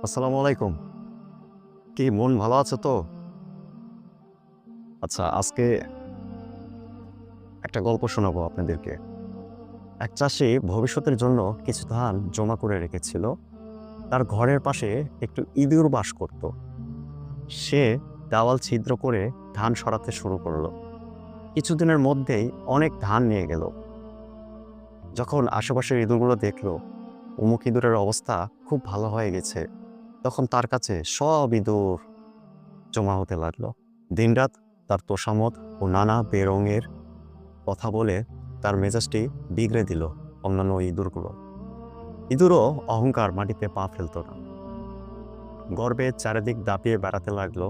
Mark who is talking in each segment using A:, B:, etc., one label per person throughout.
A: আসসালামু আলাইকুম। কি মন ভালো আছে তো? আচ্ছা, আজকে একটা গল্প শোনাবো আপনাদেরকে। এক চাষি ভবিষ্যতের জন্য কিছু ধান জমা করে রেখেছিল। তার ঘরের পাশে একটু ইঁদুর বাস করত। সে দেওয়াল ছিদ্র করে ধান সরাতে শুরু করলো। কিছুদিনের মধ্যেই অনেক ধান নিয়ে গেল। যখন আশেপাশের ইঁদুরগুলো দেখলো অমুক ইঁদুরের অবস্থা খুব ভালো হয়ে গেছে, তখন তার কাছে সব ইঁদুর জমা হতে লাগলো। দিনরাত তার তোষামোদ ও নানা বেরঙের কথা বলে তার মেজাজটি বিগড়ে দিল অন্যান্য ইঁদুরগুলো। ইঁদুরও অহংকার মাটিতে পা ফেলত না, গর্বে চারিদিক দাপিয়ে বেড়াতে লাগলো।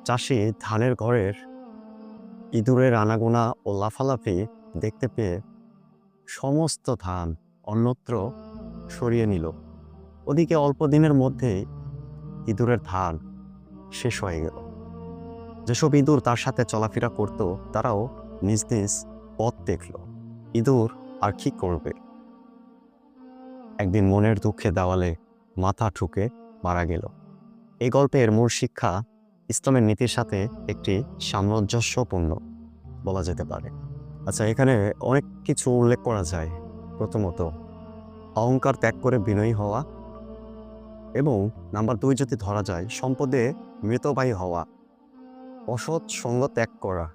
A: চাষি ধানের ঘরের ইঁদুরের আনাগোনা ও লাফালাফি দেখতে পেয়ে সমস্ত ধান অন্যত্র সরিয়ে নিল। ওদিকে অল্প দিনের মধ্যেই ইঁদুরের ধান শেষ হয়ে গেল। যেসব ইঁদুর তার সাথে চলাফেরা করত তারাও নিজ নিজ পথ দেখল। ইঁদুর আর কি করবে? একদিন মনের দুঃখে দেওয়ালে মাথা ঠুকে মারা গেল। এই গল্পের মূল শিক্ষা ইসলামের নীতির সাথে একটি সামঞ্জস্যপূর্ণ বলা যেতে পারে। আচ্ছা, এখানে অনেক কিছু উল্লেখ করা যায়। প্রথমত, অহংকার ত্যাগ করে বিনয়ী হওয়া, এবং নাম্বার 2 যদি ধরা যায়, সম্পদে মিতব্যয়ী হওয়া, অসৎ সঙ্গ ত্যাগ করা।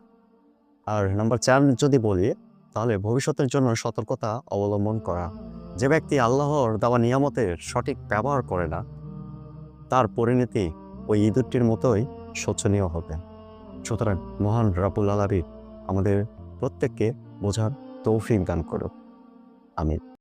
A: আর নাম্বার 4 যদি বলি, তাহলে ভবিষ্যতের জন্য সতর্কতা অবলম্বন করা। যে ব্যক্তি আল্লাহর দেওয়া নিয়ামতের সঠিক ব্যবহার করে না, তার পরিণতি ওই ইঁদুরটির মতোই শোচনীয় হবে। সুতরাং মহান রব্বুল আলামিন আমাদের প্রত্যেককে বোঝার তৌফিক দান করুক। আমিন।